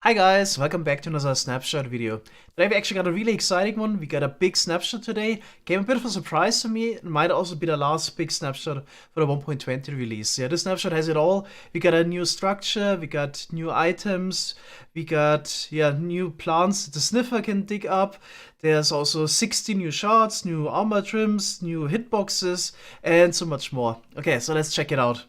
Hi guys, welcome back to another snapshot video. Today we actually got a really exciting one. We got a big snapshot today. Came a bit of a surprise to me. It might also be the last big snapshot for the 1.20 release. Yeah, this snapshot has it all. We got a new structure, we got new items, we got new plants that the Sniffer can dig up. There's also 60 new shards, new armor trims, new hitboxes, and so much more. Okay, so let's check it out.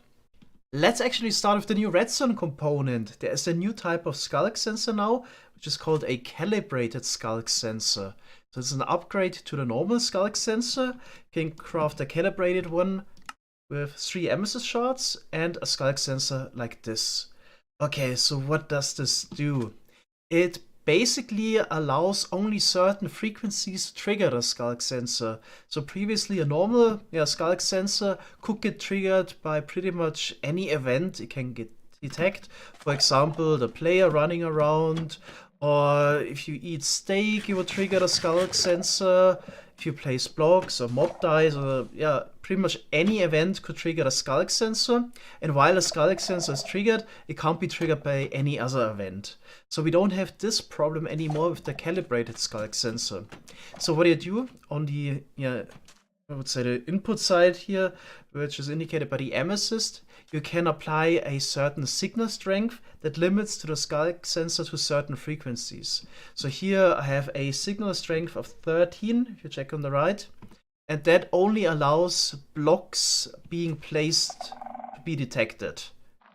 Let's actually start with the new redstone component. There is a new type of sculk sensor now, which is called a calibrated sculk sensor. So it's an upgrade to the normal sculk sensor. You can craft a calibrated one with 3 amethyst shards and a sculk sensor like this. Okay, so what does this do? It basically allows only certain frequencies to trigger the sculk sensor. So previously a normal sculk sensor could get triggered by pretty much any event it can detect. For example, the player running around, or if you eat steak, you would trigger the sculk sensor. If you place blocks or mob dies, or pretty much any event could trigger the sculk sensor. And while the sculk sensor is triggered, it can't be triggered by any other event. So we don't have this problem anymore with the calibrated sculk sensor. So what you do on the I would say the input side here, which is indicated by the amethyst, you can apply a certain signal strength that limits to the sculk sensor to certain frequencies. So here I have a signal strength of 13, if you check on the right, and that only allows blocks being placed to be detected.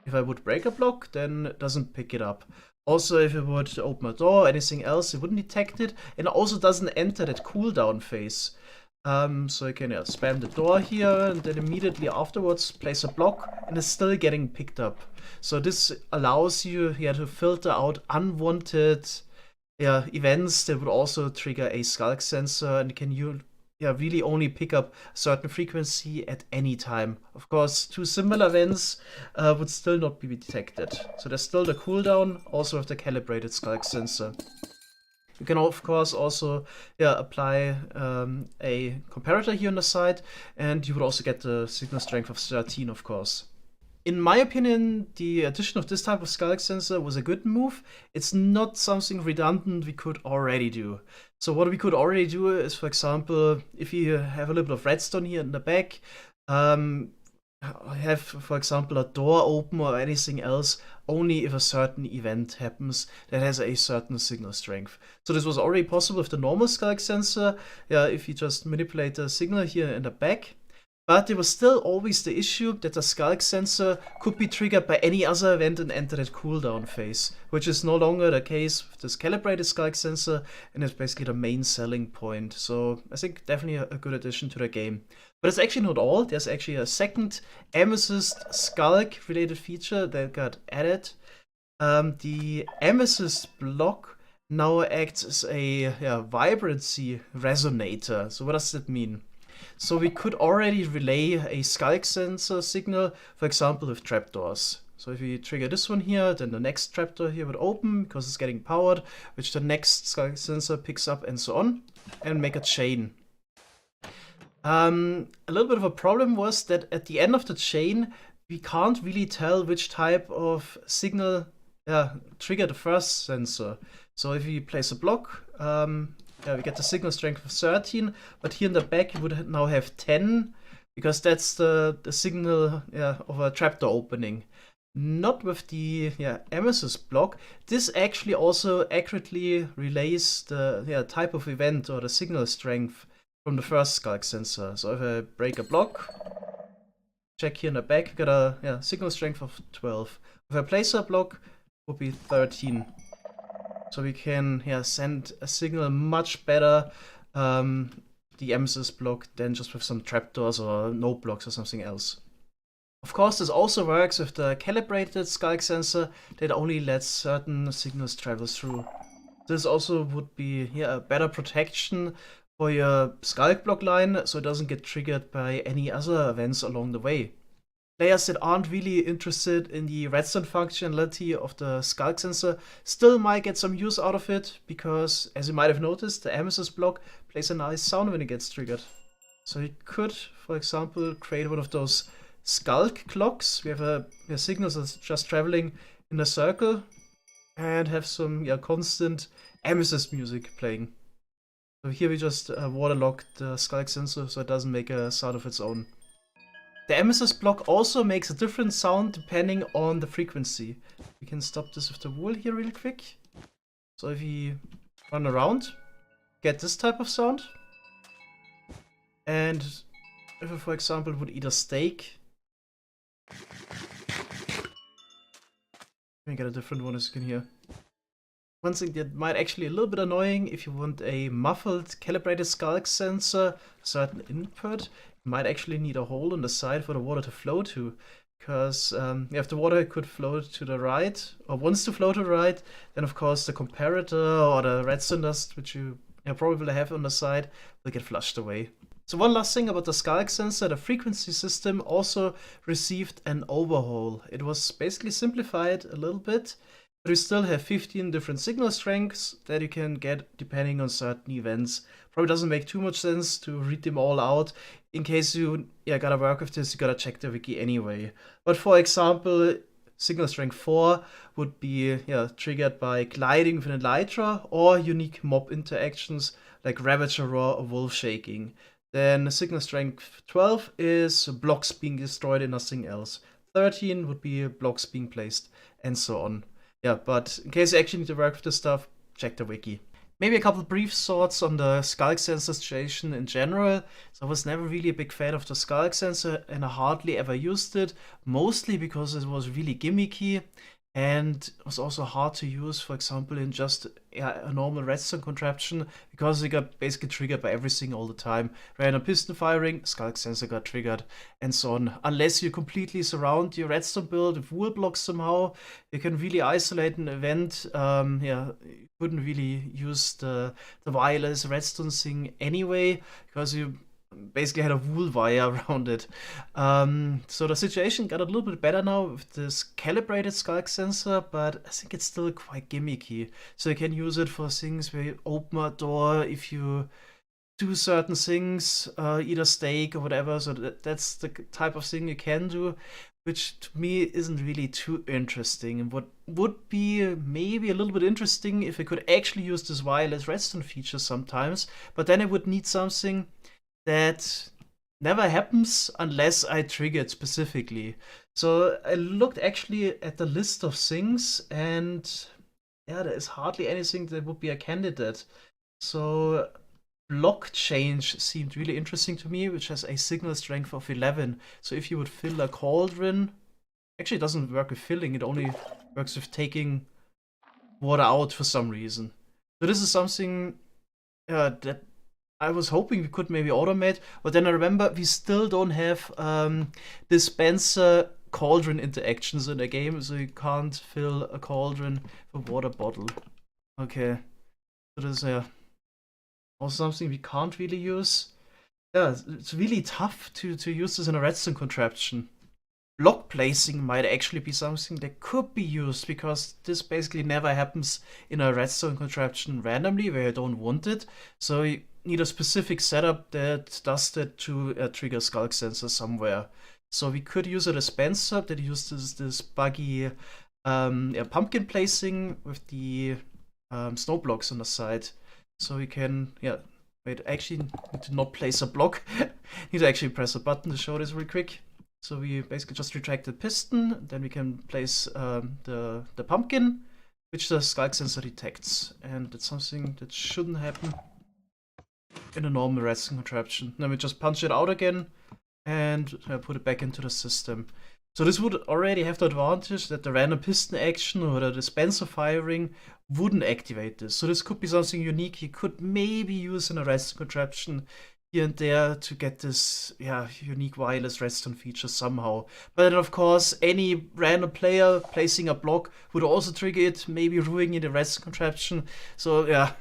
If I would break a block, then it doesn't pick it up. Also, if it would open a door or anything else, it wouldn't detect it, and it also doesn't enter that cooldown phase. So you can spam the door here and then immediately afterwards place a block and it's still getting picked up. So this allows you to filter out unwanted events that would also trigger a sculk sensor, and you can really only pick up a certain frequency at any time. Of course, two similar events would still not be detected. So there's still the cooldown, also with the calibrated sculk sensor. You can of course also apply a comparator here on the side, and you would also get the signal strength of 13, of course. In my opinion, the addition of this type of sculk sensor was a good move. It's not something redundant we could already do. So what we could already do is, for example, if you have a little bit of redstone here in the back, have, for example, a door open or anything else only if a certain event happens that has a certain signal strength. So this was already possible with the normal sculk sensor, if you just manipulate the signal here in the back. But there was still always the issue that the sculk sensor could be triggered by any other event and enter that cooldown phase, which is no longer the case with this calibrated sculk sensor, and it's basically the main selling point. So I think definitely a good addition to the game. But it's actually not all. There's actually a second amethyst sculk related feature that got added. The amethyst block now acts as a vibrancy resonator. So what does that mean? So we could already relay a sculk sensor signal, for example, with trapdoors. So if we trigger this one here, then the next trapdoor here would open because it's getting powered, which the next sculk sensor picks up and so on, and make a chain. A little bit of a problem was that at the end of the chain, we can't really tell which type of signal triggered the first sensor. So if we place a block, we get the signal strength of 13, but here in the back you would now have 10, because that's the signal of a trapdoor opening. Not with the amethyst block. This actually also accurately relays the type of event or the signal strength from the first sculk sensor. So if I break a block, check here in the back, we got a signal strength of 12. If I place a block, it would be 13. So we can send a signal much better, the amethyst block, than just with some trapdoors or no blocks or something else. Of course, this also works with the calibrated sculk sensor that only lets certain signals travel through. This also would be a better protection for your sculk block line, so it doesn't get triggered by any other events along the way. Players that aren't really interested in the redstone functionality of the sculk sensor still might get some use out of it, because, as you might have noticed, the amethyst block plays a nice sound when it gets triggered. So you could, for example, create one of those sculk clocks. We have a signal that's just traveling in a circle, and have some constant amethyst music playing. So here we just waterlock the sculk sensor so it doesn't make a sound of its own. The amethyst block also makes a different sound depending on the frequency. We can stop this with the wool here real quick. So if we run around, get this type of sound. And if I, for example, would eat a steak, we get a different one as you can hear. One thing that might actually be a little bit annoying, if you want a muffled calibrated sculk sensor, certain input, you might actually need a hole on the side for the water to flow to. Because if the water could flow to the right, or wants to flow to the right, then of course the comparator or the redstone dust, which you probably have on the side, will get flushed away. So one last thing about the sculk sensor, the frequency system also received an overhaul. It was basically simplified a little bit, but we still have 15 different signal strengths that you can get depending on certain events. Probably doesn't make too much sense to read them all out. In case you gotta work with this, you gotta check the wiki anyway. But for example, signal strength 4 would be triggered by gliding with an elytra or unique mob interactions like Ravager Roar or Wolf Shaking. Then signal strength 12 is blocks being destroyed and nothing else. 13 would be blocks being placed, and so on. Yeah, but in case you actually need to work with this stuff, check the wiki. Maybe a couple brief thoughts on the sculk sensor situation in general. So I was never really a big fan of the sculk sensor and I hardly ever used it, mostly because it was really gimmicky and it was also hard to use, for example, in just a normal redstone contraption, because it got basically triggered by everything all the time. Random piston firing, sculk sensor got triggered, and so on. Unless you completely surround your redstone build with wool blocks somehow, you can really isolate an event. You couldn't really use the wireless redstone thing anyway, because you basically had a wool wire around it. So the situation got a little bit better now with this calibrated sculk sensor, but I think it's still quite gimmicky. So you can use it for things where you open a door if you do certain things, eat a steak or whatever. So that's the type of thing you can do, which to me isn't really too interesting. And what would be maybe a little bit interesting if I could actually use this wireless redstone feature sometimes, but then I would need something that never happens unless I trigger it specifically. So I looked actually at the list of things, and there is hardly anything that would be a candidate. So block change seemed really interesting to me, which has a signal strength of 11. So if you would fill a cauldron, actually it doesn't work with filling, it only works with taking water out for some reason. So this is something that I was hoping we could maybe automate, but then I remember we still don't have dispenser cauldron interactions in the game, so you can't fill a cauldron with a water bottle. Okay, so this is also something we can't really use. Yeah, it's really tough to use this in a redstone contraption. Block placing might actually be something that could be used, because this basically never happens in a redstone contraption randomly where you don't want it. So you need a specific setup that does that to trigger sculk sensor somewhere. So we could use a dispenser that uses this buggy pumpkin placing with the snow blocks on the side. So we can, wait, actually need to not place a block. Need to actually press a button to show this real quick. So we basically just retract the piston, then we can place the pumpkin, which the sculk sensor detects. And it's something that shouldn't happen in a normal redstone contraption. Then we just punch it out again and put it back into the system. So this would already have the advantage that the random piston action or the dispenser firing wouldn't activate this. So this could be something unique you could maybe use in a redstone contraption here and there to get this unique wireless redstone feature somehow. But then of course any random player placing a block would also trigger it, maybe ruining the redstone contraption. So yeah,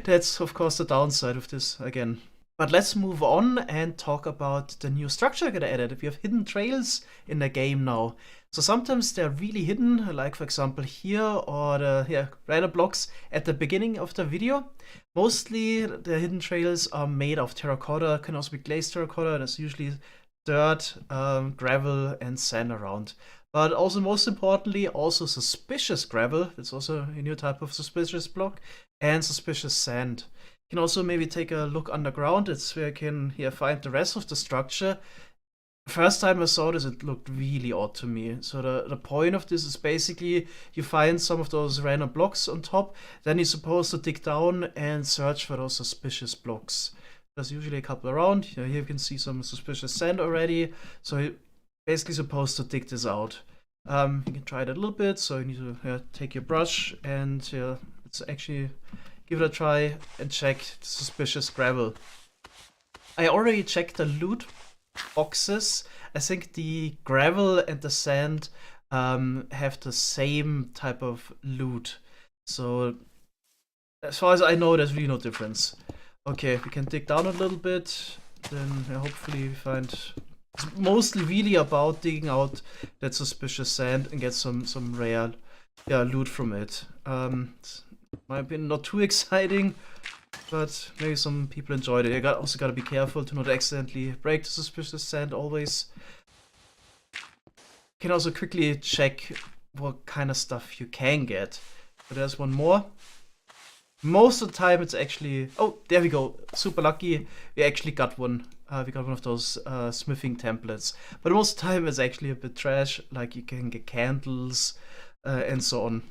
that's of course the downside of this again. But let's move on and talk about the new structure that I added. We have hidden trails in the game now. So sometimes they're really hidden, like for example here, or the random blocks at the beginning of the video. Mostly the hidden trails are made of terracotta, can also be glazed terracotta. There's usually dirt, gravel and sand around. But also most importantly, also suspicious gravel. It's also a new type of suspicious block, and suspicious sand. You can also maybe take a look underground. It's where you can find the rest of the structure. First time I saw this, it looked really odd to me. So the point of this is basically you find some of those random blocks on top, then you're supposed to dig down and search for those suspicious blocks. There's usually a couple around. Here you can see some suspicious sand already. So you're basically supposed to dig this out. You can try it a little bit. So you need to take your brush and let's actually give it a try and check the suspicious gravel. I already checked the loot boxes. I think the gravel and the sand have the same type of loot. So as far as I know, there's really no difference. Okay, we can dig down a little bit. Then hopefully we find... It's mostly really about digging out that suspicious sand and get some rare loot from it. Might have been not too exciting, but maybe some people enjoyed it. You also gotta be careful to not accidentally break the suspicious sand always. You can also quickly check what kind of stuff you can get. But there's one more. Most of the time it's actually... Oh, there we go. Super lucky. We actually got one. We got one of those smithing templates. But most of the time it's actually a bit trash. Like you can get candles and so on.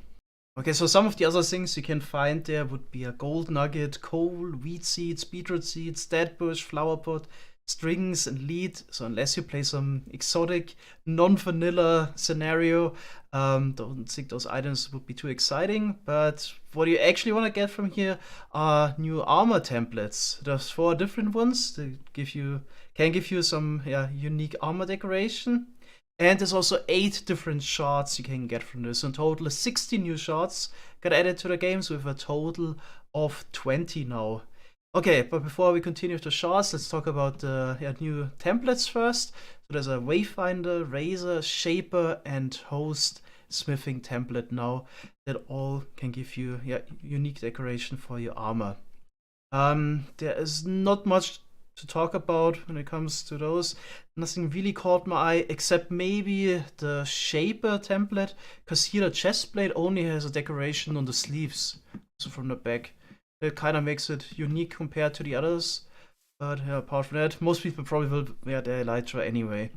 Okay, so some of the other things you can find there would be a gold nugget, coal, wheat seeds, beetroot seeds, dead bush, flower pot, strings, and lead. So unless you play some exotic, non-vanilla scenario, don't think those items would be too exciting. But what you actually want to get from here are new armor templates. There's 4 different ones. They can give you some unique armor decoration. And there's also 8 different shards you can get from this. In total, 60 new shards got added to the games with a total of 20 now. Okay, but before we continue with the shards, let's talk about the new templates first. So there's a Wayfinder, Razor, Shaper, and Host smithing template now that all can give you unique decoration for your armor. There is not much to talk about when it comes to those. Nothing really caught my eye except maybe the Shaper template, because here the chest plate only has a decoration on the sleeves, so from the back. It kind of makes it unique compared to the others, but apart from that, most people probably will wear their elytra anyway.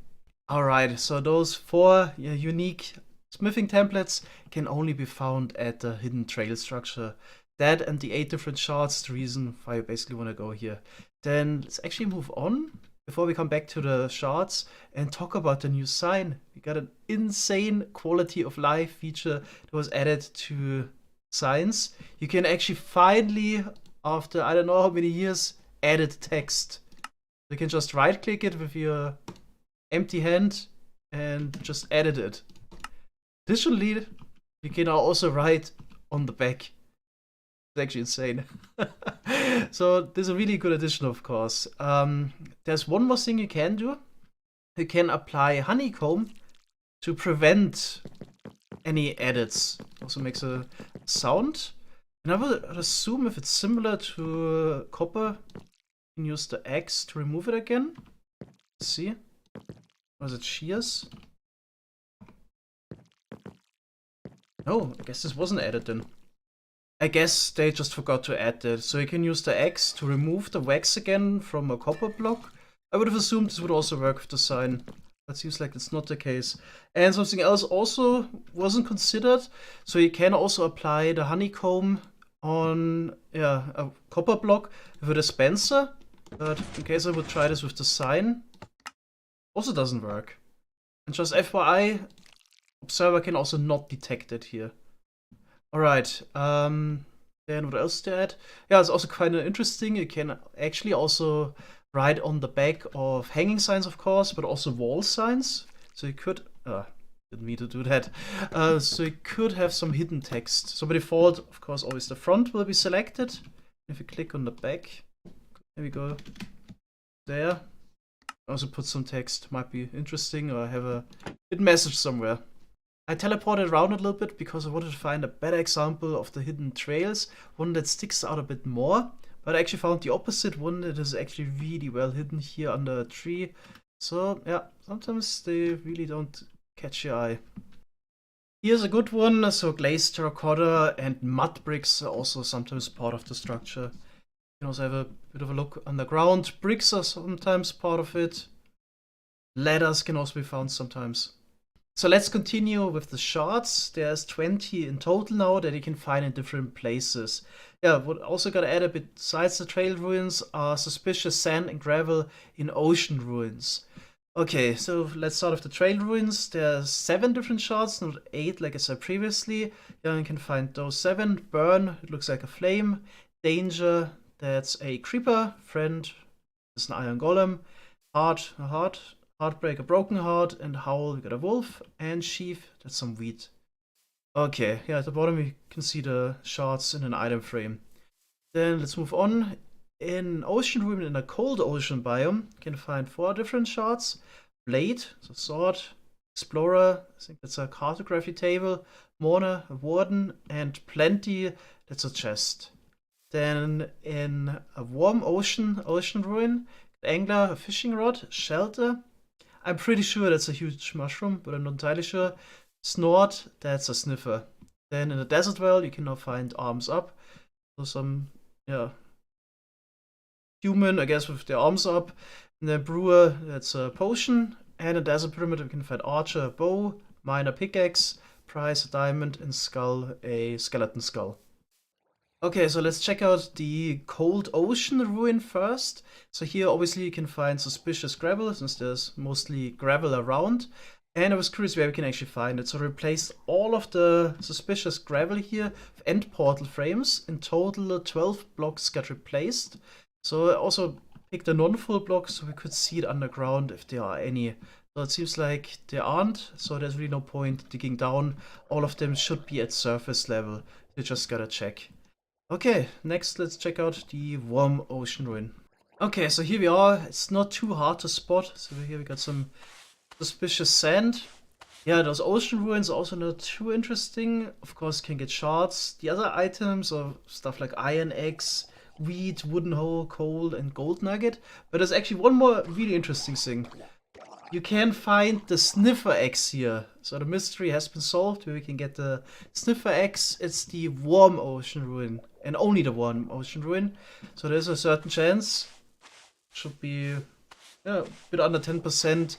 Alright, so those 4 unique smithing templates can only be found at the hidden trail structure. That and the 8 different shards, the reason why you basically want to go here. Then let's actually move on before we come back to the shards and talk about the new sign. We got an insane quality of life feature that was added to signs. You can actually finally, after I don't know how many years, edit text. You can just right click it with your empty hand and just edit it. Additionally, you can now also write on the back. It's actually insane. So this is a really good addition, of course. There's one more thing you can do. You can apply honeycomb to prevent any edits. Also makes a sound. And I would assume if it's similar to copper, you can use the axe to remove it again. Let's see. Was it shears? No, I guess this wasn't added then. I guess they just forgot to add that. So you can use the axe to remove the wax again from a copper block. I would have assumed this would also work with the sign. That seems like it's not the case. And something else also wasn't considered. So you can also apply the honeycomb on a copper block with a dispenser. But in case I would try this with the sign, also doesn't work. And just FYI, observer can also not detect it here. Alright, then what else to add? Yeah, it's also kind of interesting. You can actually also write on the back of hanging signs, of course, but also wall signs. So you could, didn't mean to do that. So you could have some hidden text. So by default, of course, always the front will be selected. If you click on the back, there we go, there. Also put some text, might be interesting, or have a hidden message somewhere. I teleported around a little bit because I wanted to find a better example of the hidden trails, one that sticks out a bit more, but I actually found the opposite one that is actually really well hidden here under a tree. So yeah, sometimes they really don't catch your eye. Here's a good one. So glazed terracotta and mud bricks are also sometimes part of the structure. You can also have a bit of a look underground. Bricks are sometimes part of it. Ladders can also be found sometimes. So let's continue with the shards. There's 20 in total now that you can find in different places. Yeah, what also got added besides the trail ruins are suspicious sand and gravel in ocean ruins. Okay, so let's start with the trail ruins. There's 7 different shards, not 8 like I said previously. Yeah, you can find those 7. Burn, it looks like a flame. Danger, that's a creeper. Friend is an iron golem. Heart, a heart. Heartbreak, a broken heart. And howl, we got a wolf. And sheaf, that's some wheat. Okay, yeah, at the bottom you can see the shards in an item frame. Then let's move on. In ocean ruin, in a cold ocean biome, you can find 4 different shards. Blade, so sword. Explorer, I think that's a cartography table. Mourner, a warden. And plenty, that's a chest. Then in a warm ocean ruin, angler, a fishing rod. Shelter, I'm pretty sure that's a huge mushroom, but I'm not entirely sure. Snort, that's a sniffer. Then in the desert well, you can now find arms up. So some, yeah, human, I guess, with their arms up. And then brewer, that's a potion. And in desert pyramid, we can find archer, a bow, miner, pickaxe, prize, a diamond, and skull, a skeleton skull. Okay, so let's check out the cold ocean ruin first. So here, obviously, you can find suspicious gravel, since there's mostly gravel around. And I was curious where we can actually find it. So I replaced all of the suspicious gravel here with end portal frames. In total, 12 blocks got replaced. So I also picked a non-full block so we could see it underground if there are any. So it seems like there aren't, so there's really no point digging down. All of them should be at surface level. You just gotta check. Okay, next let's check out the warm ocean ruin. Okay, so here we are. It's not too hard to spot. So here we got some suspicious sand. Yeah, those ocean ruins are also not too interesting. Of course, you can get shards. The other items are stuff like iron eggs, wheat, wooden hoe, coal, and gold nugget. But there's actually one more really interesting thing. You can find the sniffer eggs here. So the mystery has been solved where we can get the sniffer eggs. It's the warm ocean ruin. And only the warm ocean ruin. So there's a certain chance. Should be a bit under 10%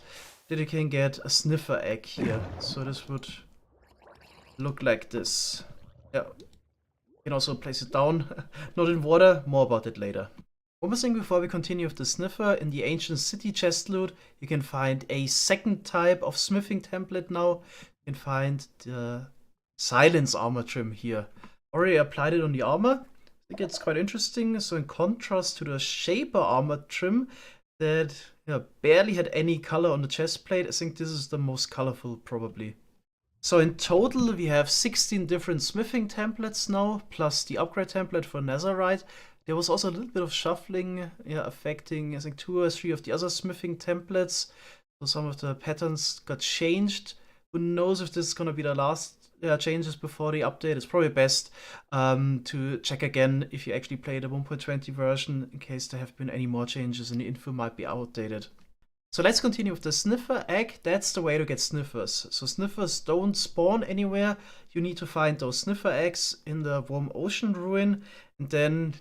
that you can get a sniffer egg here. So this would look like this. Yeah. You can also place it down. Not in water. More about it later. One more thing before we continue with the sniffer, in the ancient city chest loot, you can find a second type of smithing template now. You can find the silence armor trim here. Already applied it on the armor. I think it's quite interesting. So in contrast to the shaper armor trim that barely had any color on the chest plate, I think this is the most colorful probably. So in total we have 16 different smithing templates now, plus the upgrade template for Netherite. There was also a little bit of shuffling affecting, I think, 2 or 3 of the other smithing templates. So some of the patterns got changed. Who knows if this is going to be the last changes before the update. It's probably best to check again if you actually play the 1.20 version in case there have been any more changes and the info might be outdated. So let's continue with the sniffer egg. That's the way to get sniffers. So sniffers don't spawn anywhere. You need to find those sniffer eggs in the warm ocean ruin. And then,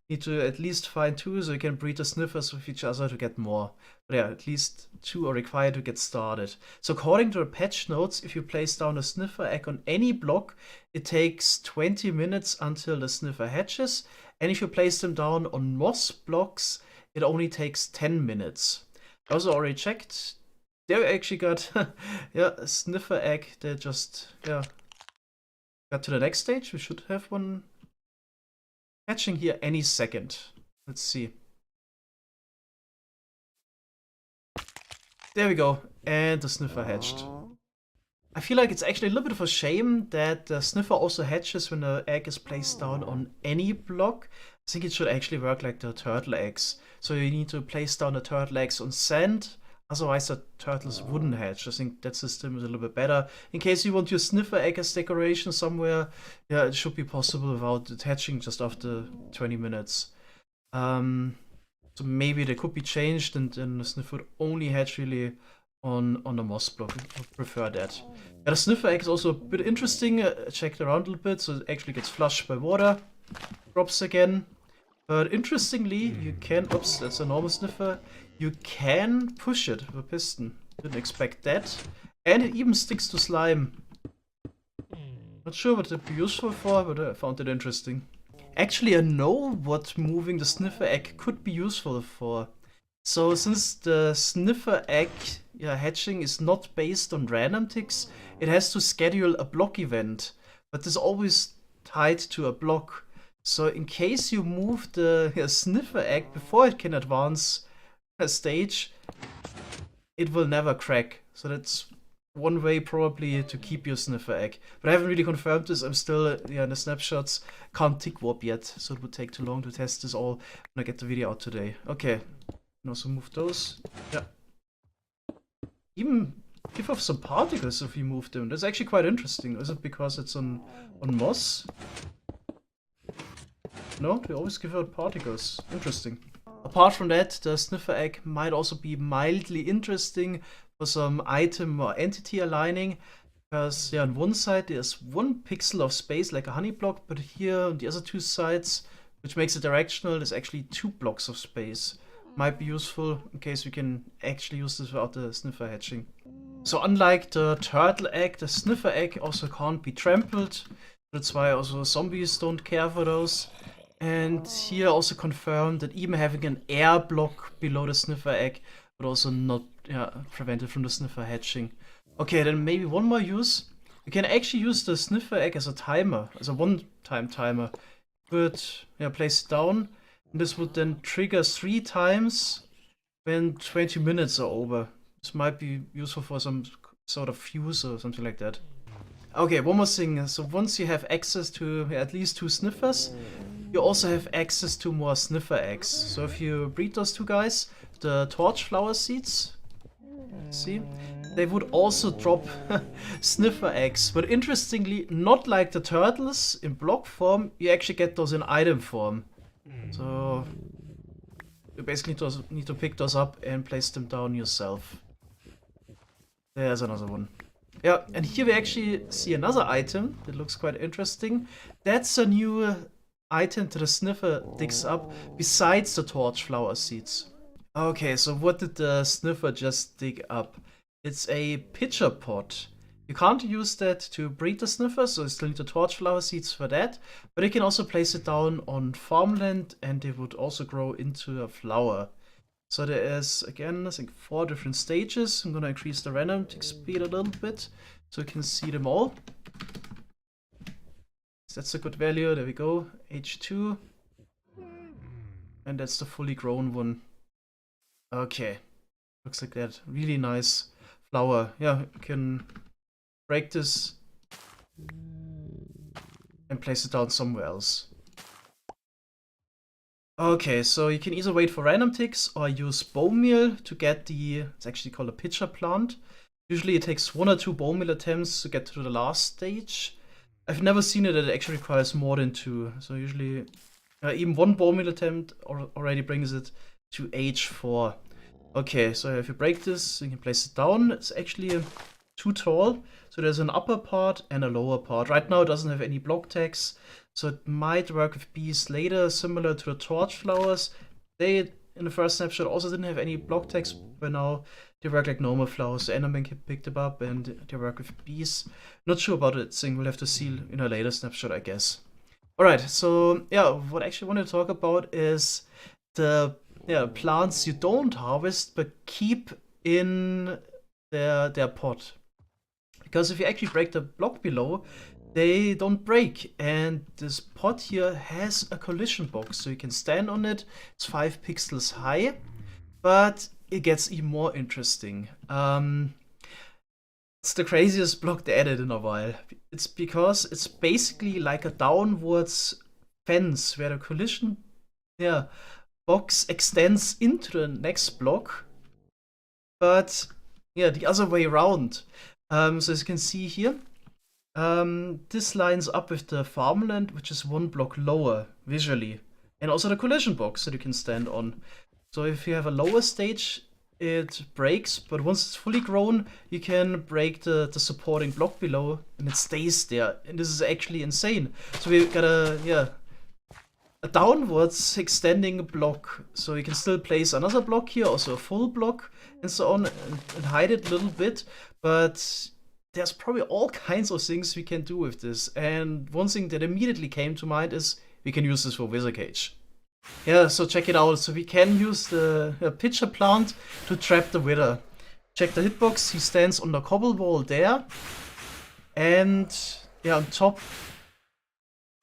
need to at least find 2 so you can breed the sniffers with each other to get more. But at least 2 are required to get started. So according to the patch notes, if you place down a sniffer egg on any block, it takes 20 minutes until the sniffer hatches. And if you place them down on moss blocks, it only takes 10 minutes. I also already checked. There we actually got a sniffer egg that just got to the next stage. We should have one hatching here any second. Let's see. There we go. And the sniffer hatched. I feel like it's actually a little bit of a shame that the sniffer also hatches when the egg is placed down on any block. I think it should actually work like the turtle eggs. So you need to place down the turtle eggs on sand. Otherwise the turtles wouldn't hatch. I think that system is a little bit better. In case you want your sniffer egg as decoration somewhere, it should be possible without it hatching just after 20 minutes. So maybe they could be changed and the sniffer would only hatch really on the moss block. I prefer that. Yeah, the sniffer egg is also a bit interesting. Checked around a little bit, so it actually gets flushed by water. Drops again. But interestingly, you can, oops, that's a normal sniffer, you can push it with a piston. Didn't expect that. And it even sticks to slime. Not sure what it'd be useful for, but I found it interesting. Actually, I know what moving the sniffer egg could be useful for. So since the sniffer egg hatching is not based on random ticks, it has to schedule a block event. But this is always tied to a block. So in case you move the sniffer egg before it can advance a stage, it will never crack. So that's one way probably to keep your sniffer egg. But I haven't really confirmed this. I'm still in the snapshots. Can't tick warp yet, so it would take too long to test this all when I get the video out today. Okay, and also move those. Yeah. Even give off some particles if you move them. That's actually quite interesting. Is it because it's on moss? No, they always give out particles. Interesting. Apart from that, the sniffer egg might also be mildly interesting for some item or entity aligning. Because on one side there's 1 pixel of space like a honey block, but here on the other 2 sides, which makes it directional, there's actually 2 blocks of space. Might be useful in case we can actually use this without the sniffer hatching. So unlike the turtle egg, the sniffer egg also can't be trampled. That's why also zombies don't care for those. And here also confirmed that even having an air block below the sniffer egg would also not prevent it from the sniffer hatching. Okay, then maybe one more use. You can actually use the sniffer egg as a timer, as a one-time timer. But place it down, and this would then trigger 3 times when 20 minutes are over. This might be useful for some sort of fuse or something like that. Okay, one more thing. So once you have access to at least 2 sniffers, you also have access to more sniffer eggs. So if you breed those 2 guys, the torch flower seeds, see, they would also drop sniffer eggs. But interestingly, not like the turtles in block form, you actually get those in item form. So you basically need to pick those up and place them down yourself. There's another one. Yeah, and here we actually see another item that looks quite interesting. That's a new item that the sniffer digs up besides the torch flower seeds. Okay, so what did the sniffer just dig up? It's a pitcher pot. You can't use that to breed the sniffer, so you still need the torch flower seeds for that. But you can also place it down on farmland and they would also grow into a flower. So there is, again, I think 4 different stages. I'm gonna increase the random tick speed a little bit so you can see them all. That's a good value, there we go, H2. And that's the fully grown one. Okay, looks like that, really nice flower. Yeah, you can break this and place it down somewhere else. Okay, so you can either wait for random ticks or use bone meal to get it's actually called a pitcher plant. Usually it takes 1 or 2 bone meal attempts to get to the last stage. I've never seen it that it actually requires more than 2. So usually even 1 bone meal attempt already brings it to H4. Okay, so if you break this, you can place it down. It's actually too tall. So there's an upper part and a lower part. Right now it doesn't have any block tags. So it might work with bees later, similar to the torch flowers. They, in the first snapshot, also didn't have any block tags, but now they work like normal flowers. The Enderman picked them up and they work with bees. Not sure about that thing, we'll have to see in a later snapshot, I guess. Alright, so yeah, what I actually want to talk about is the plants you don't harvest but keep in their pot. Because if you actually break the block below, they don't break, and this pot here has a collision box, so you can stand on it. It's 5 pixels high, but it gets even more interesting. It's the craziest block they added in a while. It's because it's basically like a downwards fence where the collision box extends into the next block, but the other way around. So as you can see here, this lines up with the farmland, which is 1 block lower visually, and also the collision box that you can stand on. So if you have a lower stage it breaks, but once it's fully grown, you can break the supporting block below, and it stays there. And this is actually insane. So we got a downwards extending block, so you can still place another block here, also a full block, and so on, and hide it a little bit. But there's probably all kinds of things we can do with this. And one thing that immediately came to mind is we can use this for Wither Cage. Yeah, so check it out. So we can use the pitcher plant to trap the Wither. Check the hitbox, he stands on the cobble wall there. And yeah, on top,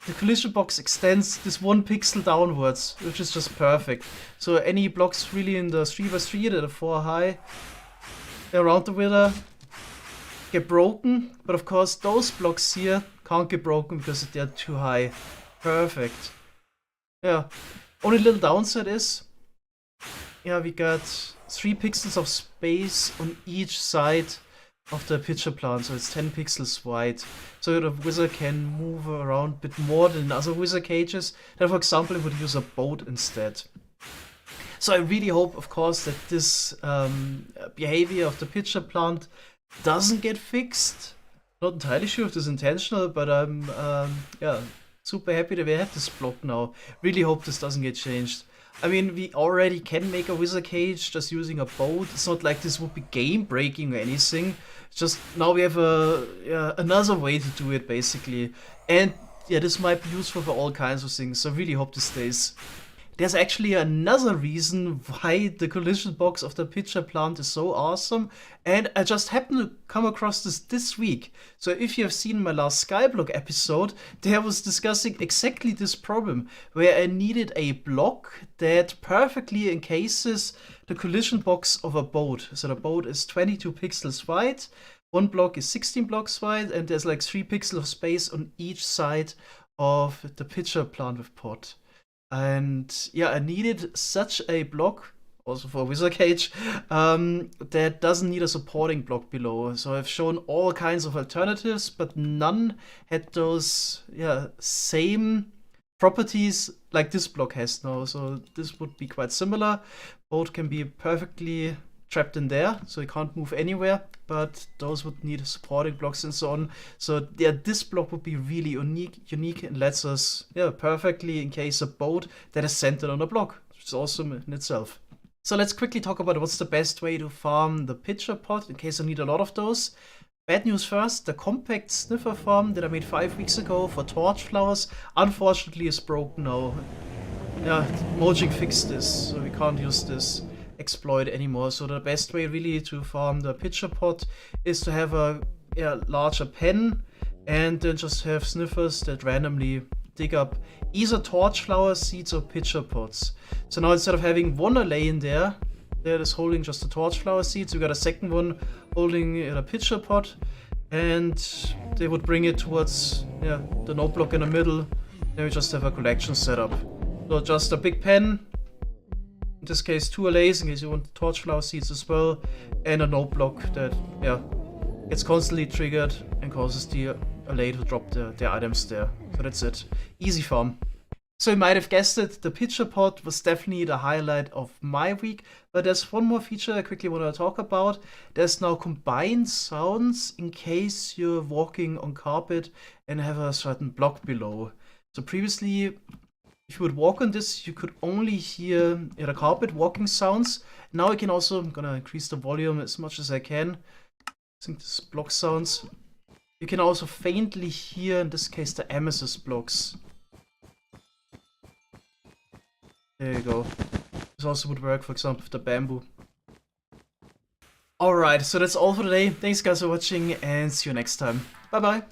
the collision box extends this 1 pixel downwards, which is just perfect. So any blocks really in the 3x3 that are 4 high around the Wither get broken. But of course, those blocks here can't get broken because they're too high. Perfect. Yeah. Only little downside is, yeah, we got 3 pixels of space on each side of the pitcher plant, so it's 10 pixels wide. So the Wither can move around a bit more than other Wither cages. Then, for example, it would use a boat instead. So I really hope, of course, that this behavior of the pitcher plant doesn't get fixed. Not entirely sure if this is intentional, but I'm yeah, super happy that we have this block now. Really hope this doesn't get changed. I mean, we already can make a Wither cage just using a boat. It's not like this would be game breaking or anything. It's just now we have another way to do it basically. And yeah, this might be useful for all kinds of things. So I really hope this stays. There's actually another reason why the collision box of the pitcher plant is so awesome, and I just happened to come across this week. So if you have seen my last Skyblock episode, there I was discussing exactly this problem, where I needed a block that perfectly encases the collision box of a boat. So the boat is 22 pixels wide, one block is 16 blocks wide, and there's like 3 pixels of space on each side of the pitcher plant with pot. And yeah, I needed such a block, also for Wither Cage, that doesn't need a supporting block below. So I've shown all kinds of alternatives, but none had those same properties like this block has now. So this would be quite similar. Both can be perfectly trapped in there, so you can't move anywhere, but those would need supporting blocks and so on. So yeah, this block would be really unique and lets us perfectly encase a boat that is centered on a block, which is awesome in itself. So let's quickly talk about what's the best way to farm the pitcher pot in case I need a lot of those. Bad news first, the compact sniffer farm that I made 5 weeks ago for torch flowers unfortunately is broken now. Yeah, Mojang fixed this, so we can't use this exploit anymore. So the best way really to farm the pitcher pot is to have a larger pen and then just have sniffers that randomly dig up either torch flower seeds or pitcher pots. So now instead of having one array in there that is holding just the torch flower seeds, we got a second one holding a pitcher pot, and they would bring it towards the note block in the middle. Then we just have a collection set up. So just a big pen, in this case 2 allays in case you want torch flower seeds as well, and a note block that gets constantly triggered and causes the allay to drop the items there. So that's it. Easy farm. So you might have guessed it, the pitcher pot was definitely the highlight of my week, but there's one more feature I quickly want to talk about. There's now combined sounds in case you're walking on carpet and have a certain block below. So previously, if you would walk on this, you could only hear the carpet walking sounds. Now I can also, I'm gonna increase the volume as much as I can. I think this block sounds. You can also faintly hear, in this case, the amethyst blocks. There you go. This also would work, for example, with the bamboo. Alright, so that's all for today. Thanks guys for watching and see you next time. Bye bye!